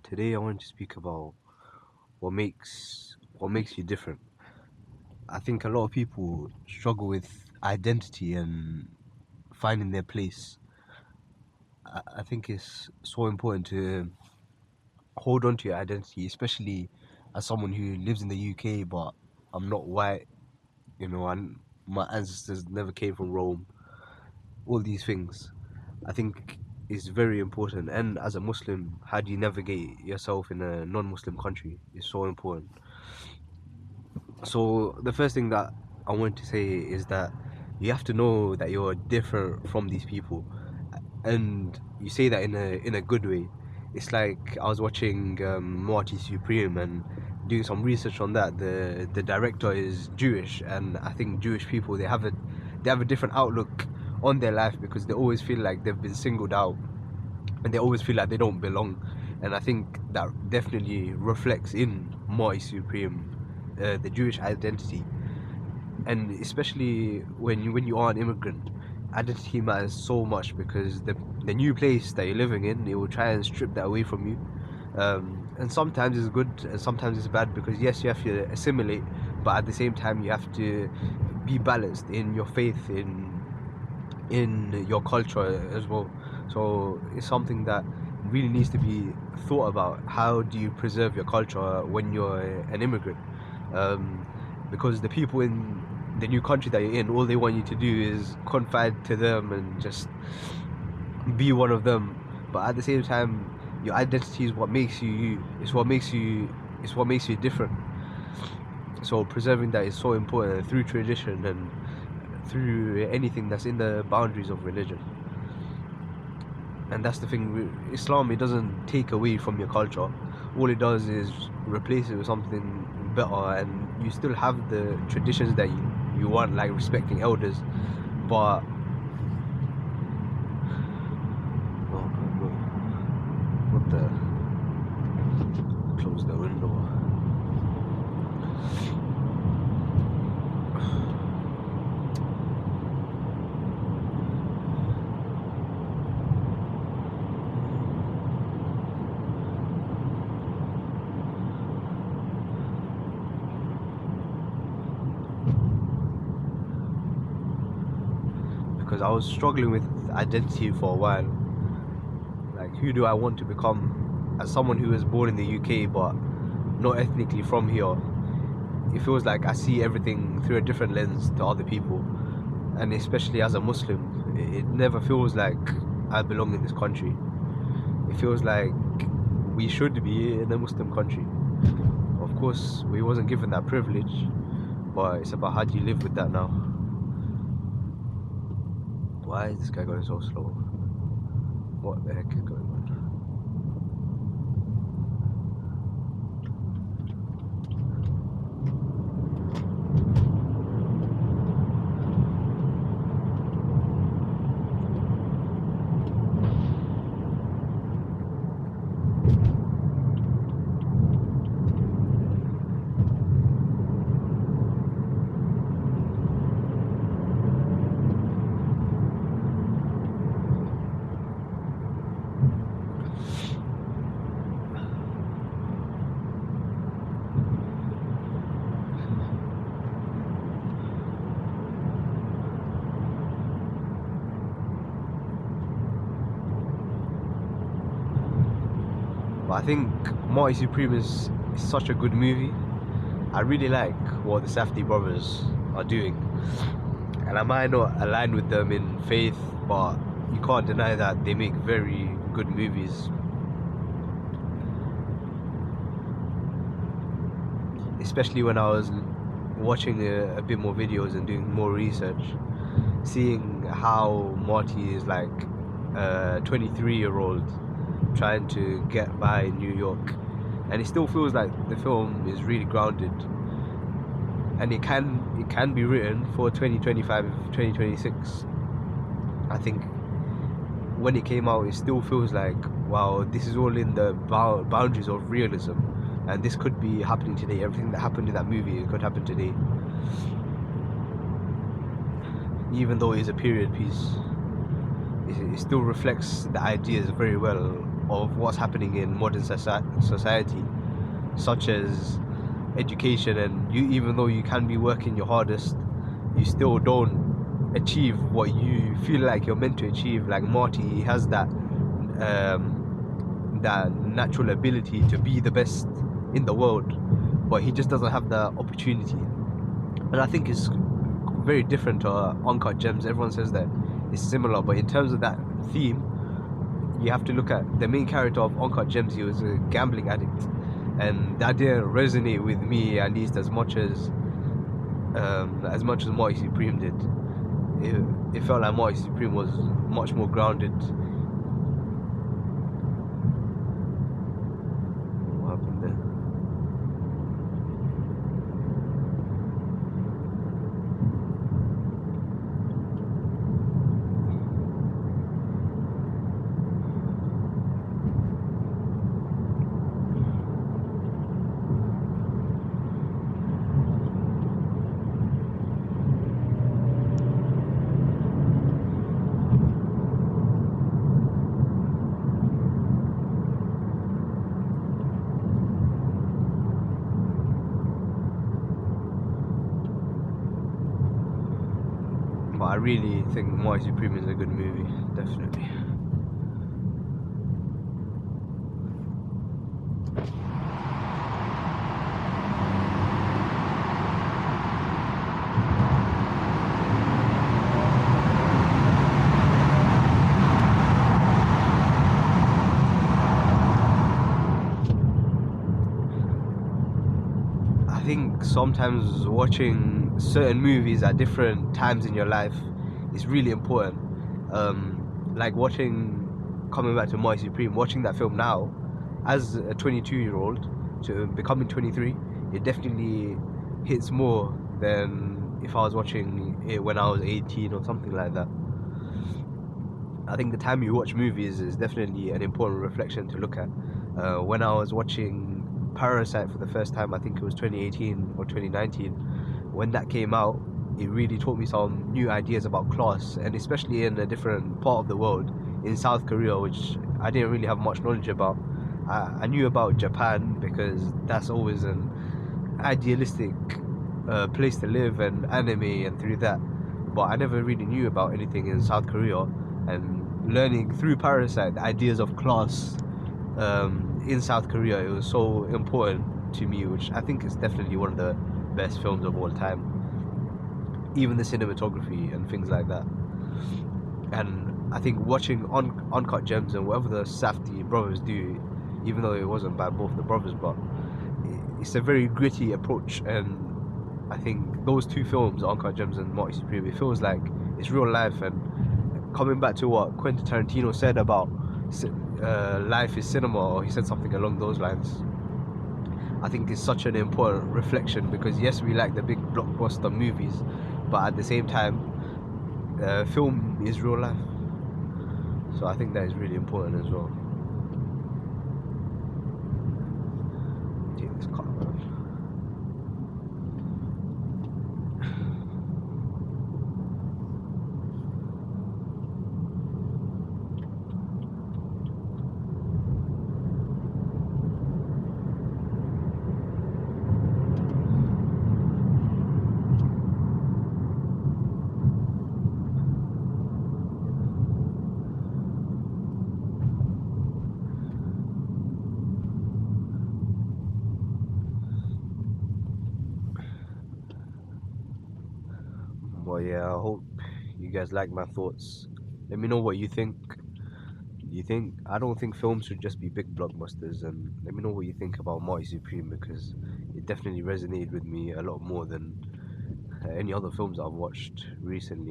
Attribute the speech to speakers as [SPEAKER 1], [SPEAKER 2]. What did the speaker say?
[SPEAKER 1] Today I want to speak about what makes you different. I think a lot of people struggle with identity and finding their place. I think it's so important to hold on to your identity, especially as someone who lives in the UK, but I'm not white, and my ancestors never came from Rome. All these things, I think, is very important. And as a Muslim, how do you navigate yourself in a non-Muslim country is so important. So the first thing that I want to say is that you have to know that you're different from these people, and you say that in a good way. It's like I was watching Marty Supreme and doing some research on that. The director is Jewish, and I think Jewish people they have a different outlook on their life because they always feel like they've been singled out, and they always feel like they don't belong. And I think that definitely reflects in Marty Supreme, the Jewish identity. And especially when you are an immigrant, identity matters so much because the new place that you're living in, it will try and strip that away from you. And sometimes it's good and sometimes it's bad, because yes, you have to assimilate, but at the same time you have to be balanced in your faith, in your culture as well. So it's something that really needs to be thought about. How do you preserve your culture when you're an immigrant? Because the people in the new country that you're in, all they want you to do is confide to them and just be one of them. But at the same time, your identity is what makes you you. It's what makes you different. So preserving that is so important through tradition and through anything that's in the boundaries of religion. And that's the thing with Islam, it doesn't take away from your culture. All it does is replace it with something better, and you still have the traditions that you want, like respecting elders. But oh no, what the, close the window. Because I was struggling with identity for a while. Like, who do I want to become as someone who was born in the UK but not ethnically from here? It feels like I see everything through a different lens to other people, and especially as a Muslim, it never feels like I belong in this country. It feels like we should be in a Muslim country. Of course, we wasn't given that privilege, but it's about how do you live with that now. Why is this guy going so slow? What the heck is going on? But I think Marty Supreme is such a good movie. I really like what the Safdie brothers are doing, and I might not align with them in faith, but you can't deny that they make very good movies. Especially when I was watching a bit more videos and doing more research, seeing how Marty is like a 23-year-old trying to get by in New York, and it still feels like the film is really grounded, and it can be written for 2025, 2026. I think when it came out, it still feels like, wow, this is all in the boundaries of realism, and this could be happening today. Everything that happened in that movie, it could happen today, even though it's a period piece. It still reflects the ideas very well of what's happening in modern society, such as education. And you, even though you can be working your hardest, you still don't achieve what you feel like you're meant to achieve. Like Marty, he has that natural ability to be the best in the world, but he just doesn't have the opportunity. And I think it's very different to Uncut Gems. Everyone says that it's similar, but in terms of that theme, you have to look at the main character of Uncut Gems. He was a gambling addict, and that didn't resonate with me, at least as much as Marty Supreme did. It felt like Marty Supreme was much more grounded. What happened there? But I really think Marty Supreme is a good movie, definitely. I think sometimes watching certain movies at different times in your life is really important. Like coming back to Marty Supreme, watching that film now as a 22-year-old to becoming 23, it definitely hits more than if I was watching it when I was 18 or something like that. I think the time you watch movies is definitely an important reflection to look at. When I was watching Parasite for the first time, I think it was 2018 or 2019, when that came out, it really taught me some new ideas about class, and especially in a different part of the world, in South Korea, which I didn't really have much knowledge about. I knew about Japan because that's always an idealistic place to live, and anime, and through that, but I never really knew about anything in South Korea. And learning through Parasite the ideas of class in South Korea, it was so important to me, which I think is definitely one of the best films of all time. Even the cinematography and things like that. And I think watching Uncut Gems and whatever the Safdie brothers do, even though it wasn't by both the brothers, but it's a very gritty approach. And I think those two films, Uncut Gems and Marty Supreme, it feels like it's real life. And coming back to what Quentin Tarantino said about life is cinema, or he said something along those lines, I think it's such an important reflection, because yes, we like the big blockbuster movies, but at the same time, film is real life. So I think that is really important as well. Take this car around. But yeah, I hope you guys like my thoughts. Let me know what you think. I don't think films should just be big blockbusters, and let me know what you think about Marty Supreme, because it definitely resonated with me a lot more than any other films I've watched recently.